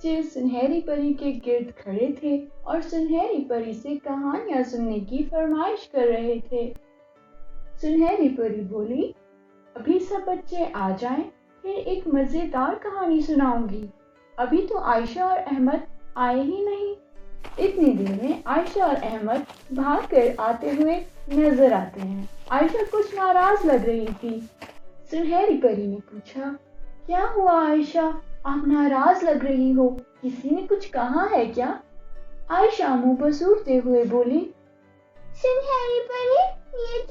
بچے سنہری پری کے گرد کھڑے تھے اور سنہری پری سے کہانیاں سننے کی فرمائش کر رہے تھے۔ سنہری پری بولی، ابھی سب بچے آ جائیں، پھر ایک مزیدار کہانی سناؤں گی۔ ابھی تو عائشہ اور احمد آئے ہی نہیں۔ اتنی دیر میں عائشہ اور احمد بھاگ کر آتے ہوئے نظر آتے ہیں۔ عائشہ کچھ ناراض لگ رہی تھی۔ سنہری پری نے پوچھا، کیا ہوا عائشہ؟ آپ ناراض لگ رہی ہو، کسی نے کچھ کہا ہے کیا؟ عائشہ منہ پسورتے ہوئے بولی، سنہری پری، یہ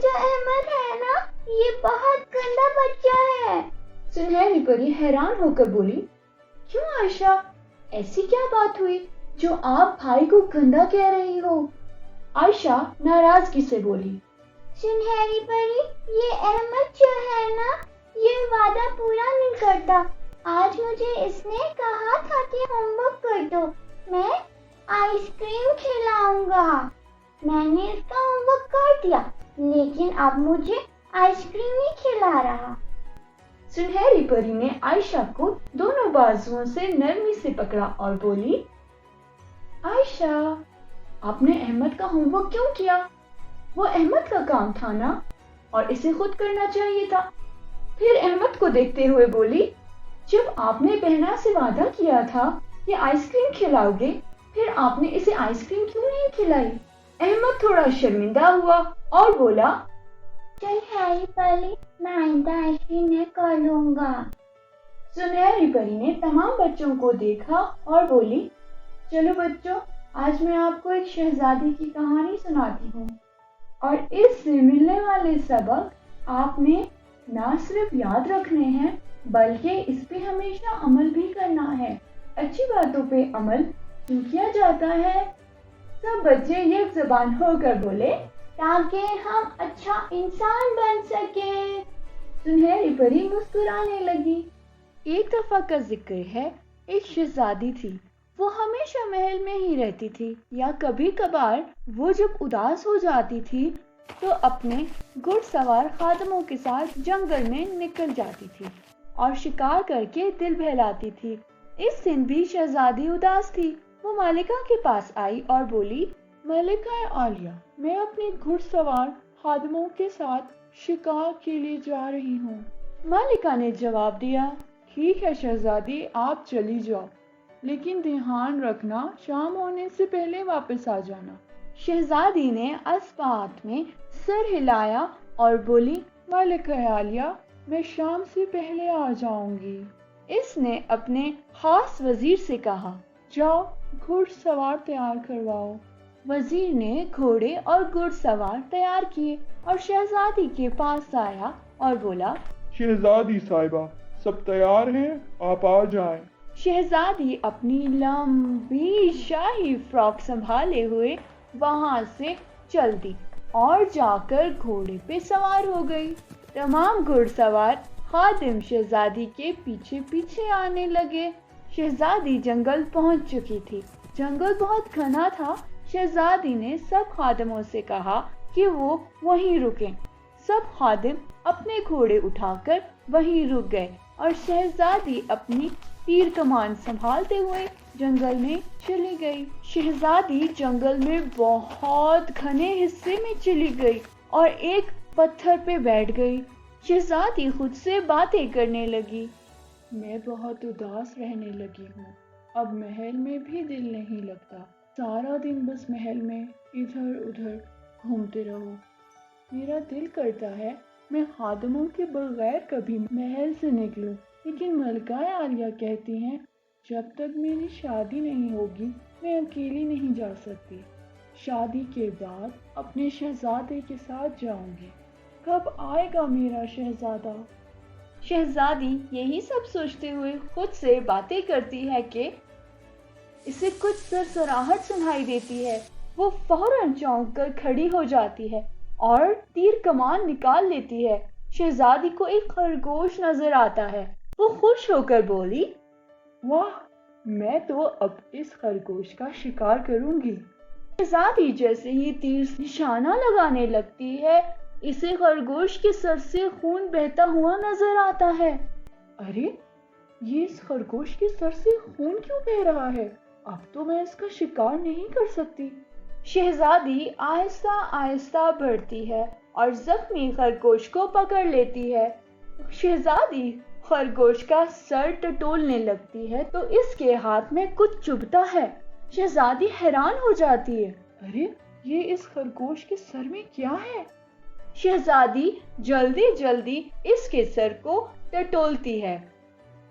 جو احمد ہے نا، یہ بہت گندا بچہ ہے۔ سنہری پری حیران ہو کر بولی، کیوں عائشہ، ایسی کیا بات ہوئی جو آپ بھائی کو گندا کہہ رہی ہو؟ عائشہ ناراضگی سے بولی، سنہری پری، یہ احمد جو ہے نا، یہ وعدہ پورا نہیں کرتا۔ آج مجھے اس نے کہا تھا کہ ہوم ورک کر دو، میں آئس کریم کھلاؤں گا۔ میں نے اس کا ہوم ورک کر دیا، لیکن اب مجھے آئس کریم نہیں کھلا رہا۔ سنہری پری نے عائشہ کو دونوں بازوؤں سے نرمی سے پکڑا اور بولی، عائشہ، آپ نے احمد کا ہوم ورک کیوں کیا؟ وہ احمد کا کام تھا نا، اور اسے خود کرنا چاہیے تھا۔ پھر احمد کو دیکھتے ہوئے بولی، جب آپ نے بہنا سے وعدہ کیا تھا کہ آئس کریم کھلاؤ گے، پھر آپ نے اسے آئس کریم کیوں نہیں کھلائی؟ احمد تھوڑا شرمندہ ہوا اور بولا، سنہری پری، میں آئندہ آئس کریم نہیں کھالوں گا۔ سنہری پری نے تمام بچوں کو دیکھا اور بولی، چلو بچوں، آج میں آپ کو ایک شہزادی کی کہانی سناتی ہوں، اور اس سے ملنے والے سبق آپ نے نہ صرف یاد رکھنے ہیں بلکہ اس پہ ہمیشہ عمل بھی کرنا ہے۔ اچھی باتوں پہ عمل کیوں کیا جاتا ہے؟ سب بچے یک زبان ہو کر بولے، تاکہ ہم اچھا انسان بن سکیں۔ سنہری پری مسکرانے لگی۔ ایک دفعہ کا ذکر ہے، ایک شہزادی تھی۔ وہ ہمیشہ محل میں ہی رہتی تھی، یا کبھی کبھار وہ جب اداس ہو جاتی تھی تو اپنے گھڑ سوار خادموں کے ساتھ جنگل میں نکل جاتی تھی اور شکار کر کے دل بہلاتی تھی۔ اس دن بھی شہزادی اداس تھی۔ وہ ملکہ کے پاس آئی اور بولی، ملکہ عالیہ، میں اپنے گھڑ سوار خادموں کے ساتھ شکار کے لیے جا رہی ہوں۔ ملکہ نے جواب دیا، ٹھیک ہے شہزادی، آپ چلی جاؤ، لیکن دھیان رکھنا شام ہونے سے پہلے واپس آ جانا۔ شہزادی نے اسب ہاتھ میں سر ہلایا اور بولی، ملکہ عالیہ، میں شام سے پہلے آ جاؤں گی۔ اس نے اپنے خاص وزیر سے کہا، جاؤ گھڑ سوار تیار کرواؤ۔ وزیر نے گھوڑے اور گھڑ سوار تیار کیے اور شہزادی کے پاس آیا اور بولا، شہزادی صاحبہ، سب تیار ہیں، آپ آ جائیں۔ شہزادی اپنی لمبی شاہی فراک سنبھالے ہوئے وہاں سے چل دی اور جا کر گھوڑے پہ سوار ہو گئی۔ تمام گھڑ سوار خادم شہزادی کے پیچھے پیچھے آنے لگے۔ شہزادی جنگل پہنچ چکی تھی۔ جنگل بہت گھنا تھا۔ شہزادی نے سب خادموں سے کہا کہ وہ وہیں رکیں۔ سب خادم اپنے گھوڑے اٹھا کر وہیں رک گئے اور شہزادی اپنی تیر کمان سنبھالتے ہوئے جنگل میں چلی گئی۔ شہزادی جنگل میں بہت گھنے حصے میں چلی گئی اور ایک پتھر پہ بیٹھ گئی۔ شہزادی خود سے باتیں کرنے لگی، میں بہت اداس رہنے لگی ہوں، اب محل میں بھی دل نہیں لگتا، سارا دن بس محل میں ادھر ادھر گھومتے رہو۔ میرا دل کرتا ہے میں خادموں کے بغیر کبھی محل سے نکلوں، لیکن ملکہ عالیہ کہتی ہیں جب تک میری شادی نہیں ہوگی میں اکیلی نہیں جا سکتی۔ شادی کے بعد اپنے شہزادے کے ساتھ جاؤں گی۔ کب آئے گا میرا شہزادہ؟ شہزادی یہی سب سوچتے ہوئے خود سے باتیں کرتی ہے کہ اسے کچھ سرسراہٹ سنائی دیتی ہے۔ وہ فوراً چونک کر کھڑی ہو جاتی ہے اور تیر کمان نکال لیتی ہے۔ شہزادی کو ایک خرگوش نظر آتا ہے۔ وہ خوش ہو کر بولی، واہ، میں تو اب اس خرگوش کا شکار کروں گی۔ شہزادی جیسے ہی تیر نشانہ لگانے لگتی ہے، اسے خرگوش کے سر سے خون بہتا ہوا نظر آتا ہے۔ ارے، ये इस खरगोश के सर से खून क्यों बह रहा है? अब तो मैं इसका शिकार नहीं कर सकती। शहजादी आहिस्ता आहिस्ता बढ़ती है और जख्मी खरगोश को पकड़ लेती है। शहजादी खरगोश का सर टटोलने लगती है तो इसके हाथ में कुछ चुभता है। शहजादी हैरान हो जाती है, अरे ये इस खरगोश के सर में क्या है? शहजादी जल्दी जल्दी इसके सर को टटोलती है।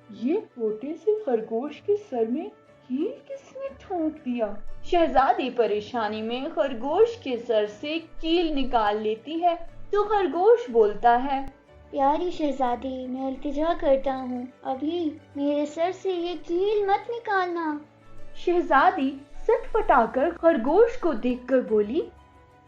ये छोटे से खरगोश के सर में कील किसने ठोंक दिया? शहजादी परेशानी में खरगोश के सर से कील निकाल लेती है तो खरगोश बोलता है, प्यारी शहजादी, मैं इल्तिजा करता हूँ, अभी मेरे सर से ये कील मत निकालना। शहजादी सटपटाकर खरगोश को देखकर बोली,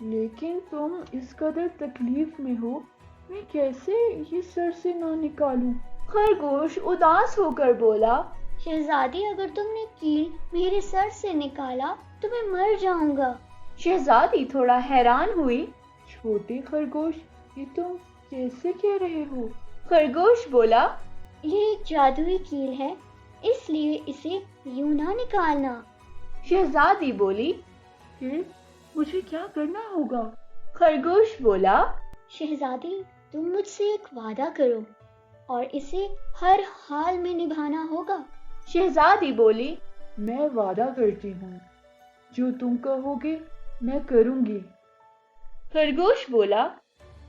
लेकिन तुम इस कदर तकलीफ में हो, मैं कैसे ये सर से ना निकालूं? खरगोश उदास होकर बोला, शहजादी, अगर तुमने कील मेरे सर से निकाला तो मैं मर जाऊंगा। शहजादी थोड़ा हैरान हुई, छोटे खरगोश, ये तुम कैसे कह रहे हो? खरगोश बोला, ये एक जादुई कील है, इसलिए इसे यूं ना निकालना। शहजादी बोली, फिर मुझे क्या करना होगा? खरगोश बोला, शहजादी, तुम मुझसे एक वादा करो और इसे हर हाल में निभाना होगा। शहजादी बोली, मैं वादा करती हूँ, जो तुम कहोगे मैं करूँगी। खरगोश बोला,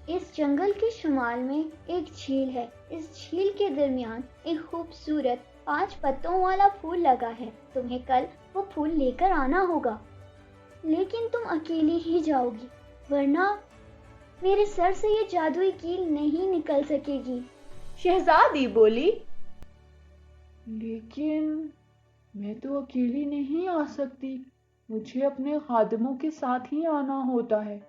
इस जंगल के शुमाल में एक झील है, इस झील के दरमियान एक खूबसूरत 5 पत्तों वाला फूल लगा है, तुम्हें कल वो फूल लेकर आना होगा, लेकिन तुम अकेली ही जाओगी, वरना मेरे सर से ये जादुई कील नहीं निकल सकेगी। शहजादी बोली, लेकिन मैं तो अकेली नहीं आ सकती, मुझे अपने खादिमों के साथ ही आना होता है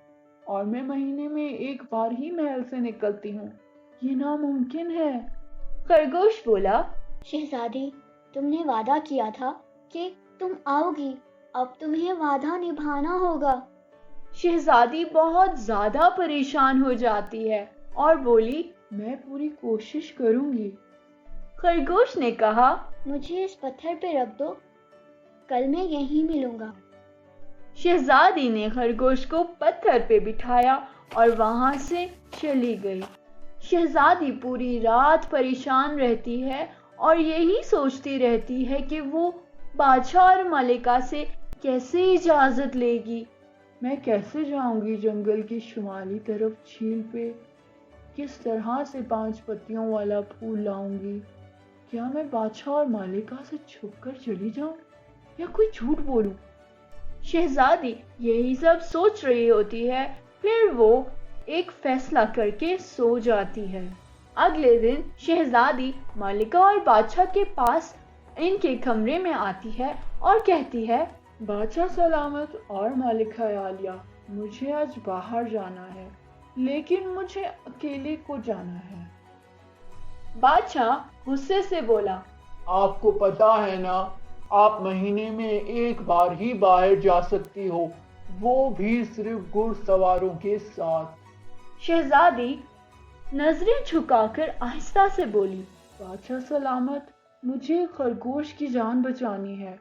और मैं महीने में एक बार ही महल से निकलती हूँ, ये नामुमकिन है। खरगोश बोला, शहजादी, तुमने वादा किया था कि तुम आओगी, अब तुम्हें वादा निभाना होगा। शहजादी बहुत ज्यादा परेशान हो जाती है और बोली, मैं पूरी कोशिश करूंगी। खरगोश ने कहा, मुझे इस पत्थर पे रख दो, कल मैं यहीं मिलूंगा। शहजादी ने खरगोश को पत्थर पे बिठाया और वहां से चली गई। शहजादी पूरी रात परेशान रहती है और यही सोचती रहती है कि वो बादशाह और मलिका से कैसे इजाजत लेगी। मैं कैसे जाऊंगी जंगल की शुमाली तरफ झील पे? किस तरह से 5 पत्तियों वाला फूल लाऊंगी? क्या मैं बादशाह और मालिका से छुपकर चली जाऊं या कोई झूठ बोलूं? शहजादी यही सब सोच रही होती है, फिर वो एक फैसला करके सो जाती है। अगले दिन शहजादी मालिका और बादशाह के पास इनके कमरे में आती है और कहती है, बादशाह सलामत और मालिका आलिया, मुझे आज बाहर जाना है, लेकिन मुझे अकेले को जाना है। बादशाह गुस्से से बोला, आपको पता है ना, आप महीने में एक बार ही बाहर जा सकती हो, वो भी सिर्फ घुड़सवारों के साथ। शहजादी नजरें झुकाकर आहिस्ता से बोली, बादशाह सलामत, मुझे खरगोश की जान बचानी है,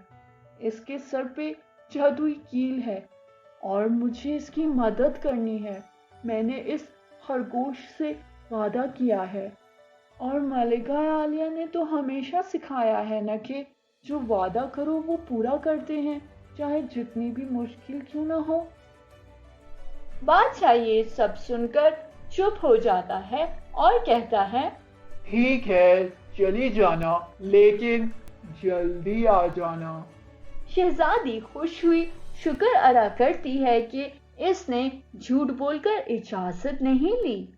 इसके सर पे जादुई कील है और मुझे इसकी मदद करनी है। मैंने इस खरगोश से वादा किया है और मलिका आलिया ने तो हमेशा सिखाया है ना कि जो वादा करो वो पूरा करते हैं, चाहे जितनी भी मुश्किल क्यों ना हो। बादशाह ये सब सुनकर चुप हो जाता है और कहता है, ठीक है, चली जाना, लेकिन जल्दी आ जाना। शहजादी खुश हुई, शुक्र अदा करती है कि इसने झूठ बोलकर इजाजत नहीं ली।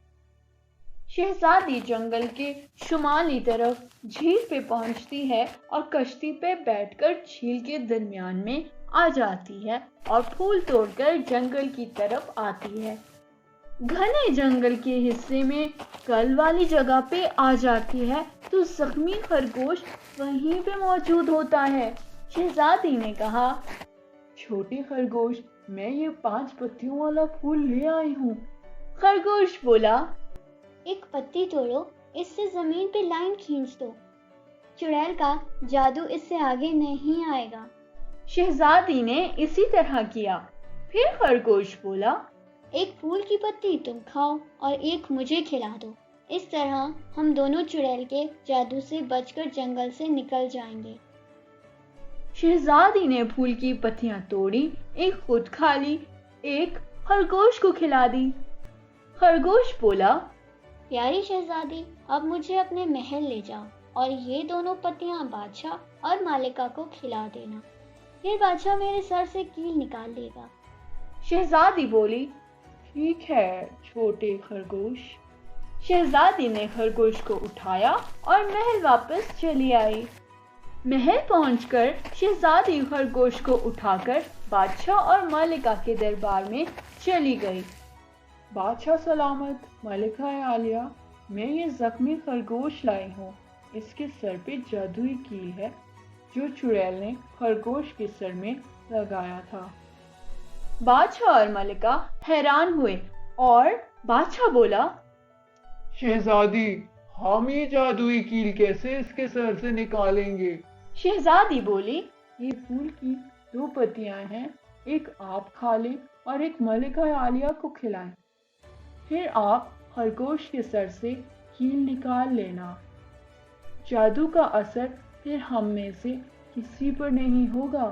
शहजादी जंगल के शुमाली तरफ झील पे पहुंचती है और कश्ती पे बैठकर झील के दरमियान में आ जाती है और फूल तोड़कर जंगल की तरफ आती है। घने जंगल के हिस्से में कल वाली जगह पे आ जाती है तो जख्मी खरगोश वहीं पे मौजूद होता है। शहजादी ने कहा, छोटे खरगोश, मैं ये 5 पत्तियों वाला फूल ले आई हूँ। खरगोश बोला, एक पत्ती तोड़ो, इससे जमीन पे लाइन खींच दो। चुड़ैल का जादू इससे आगे नहीं आएगा। शहजादी ने इसी तरह किया। फिर खरगोश बोला, एक फूल की पत्ती तुम खाओ और एक मुझे खिला दो। इस तरह हम दोनों चुड़ैल के जादू से बचकर जंगल से निकल जाएंगे। शहजादी ने फूल की पत्तियां तोड़ी, एक खुद खा ली, एक खरगोश को खिला दी। खरगोश बोला, प्यारी शहजादी, अब मुझे अपने महल ले जाओ और ये दोनों पत्तियां बादशाह और मालिका को खिला देना। फिर बादशाह मेरे सर से कील निकाल लेगा। शहजादी बोली, ठीक है छोटे खरगोश। शहजादी ने खरगोश को उठाया और महल वापस चली आई। महल पहुंचकर शहजादी खरगोश को उठाकर बादशाह और मालिका के दरबार में चली गई। बादशाह सलामत, मलिका आलिया, मैं ये जख्मी खरगोश लाई हूँ। इसके सर पे जादुई कील है जो चुड़ैल ने खरगोश के सर में लगाया था। बादशाह और मलिका हैरान हुए और बादशाह बोला, शहजादी, हम ये जादुई कील कैसे इसके सर से निकालेंगे? शहजादी बोली, ये फूल की 2 पत्तियां हैं, एक आप खा लें और एक मलिका आलिया को खिलाएं। फिर आप खरगोश के सर से कील निकाल लेना। जादू का असर फिर हम में से किसी पर नहीं होगा।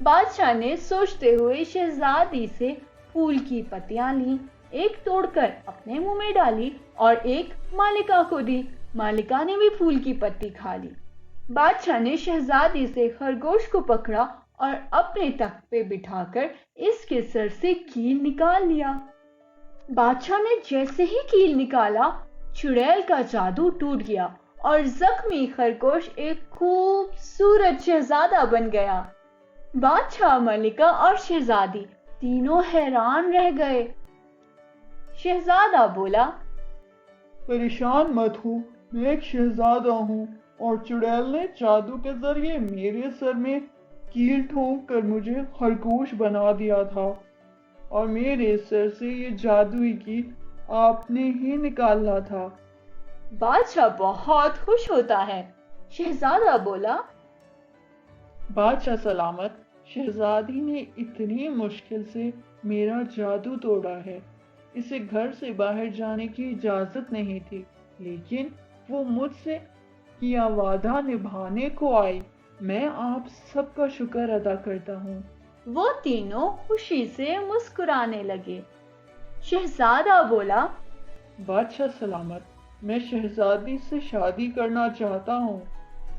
बादशाह ने सोचते हुए शहजादी से फूल की पत्तियां ली, एक तोड़कर अपने मुंह में डाली और एक मालिका को दी। मालिका ने भी फूल की पत्ती खा ली। बादशाह ने शहजादी से खरगोश को पकड़ा और अपने तख्त पे बिठाकर इसके सर से कील निकाल लिया। बादशाह ने जैसे ही कील निकाला, चुड़ैल का जादू टूट गया और जख्मी खरगोश एक खूबसूरत शहजादा बन गया। बादशाह, मलिका और शहजादी तीनों हैरान रह गए। शहजादा बोला, परेशान मत हो, मैं एक शहजादा हूँ और चुड़ैल ने जादू के जरिए मेरे सर में कील ठोंक कर मुझे खरगोश बना दिया था और मेरे सर से ये जादुई कील आपने ही निकाला था। बादशाह बहुत खुश होता है। शहजादा बोला, बादशाह सलामत, शहजादी ने इतनी मुश्किल से मेरा जादू तोड़ा है। इसे घर से बाहर जाने की इजाजत नहीं थी, लेकिन वो मुझसे किया वादा निभाने को आई। मैं आप सबका शुक्र अदा करता हूँ। वो तीनों खुशी से मुस्कुराने लगे। शहजादा बोला, बादशाह सलामत, मैं शहजादी से शादी करना चाहता हूँ।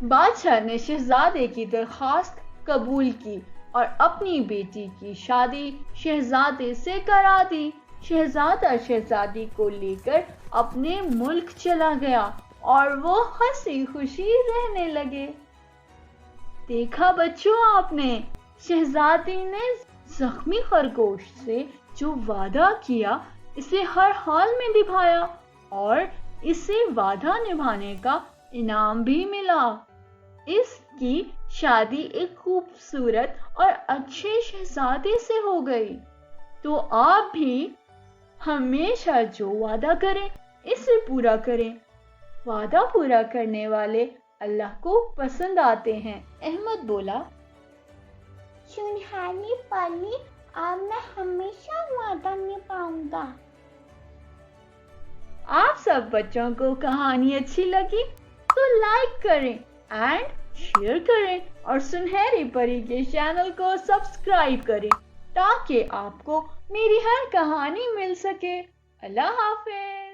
बादशाह ने शहजादे की दरखास्त कबूल की और अपनी बेटी की शादी शहजादे से करा दी। शहजादा शहजादी को लेकर अपने मुल्क चला गया और वो हंसी खुशी रहने लगे। देखा बच्चों आपने, शहजादी ने जख्मी खरगोश से जो वादा किया इसे हर हाल में निभाया और इसे वादा निभाने का इनाम भी मिला। इसकी शादी एक खूबसूरत और अच्छे शहजादे से हो गई। तो आप भी हमेशा जो वादा करें इसे पूरा करें। वादा पूरा करने वाले अल्लाह को पसंद आते हैं। अहमद बोला, सुनहरी परी, अब मैं हमेशा वादा निभाऊंगा। आप सब बच्चों को कहानी अच्छी लगी तो लाइक करें एंड शेयर करें और सुनहरी परी के चैनल को सब्सक्राइब करें ताकि आपको मेरी हर कहानी मिल सके। अल्लाह हाफिज।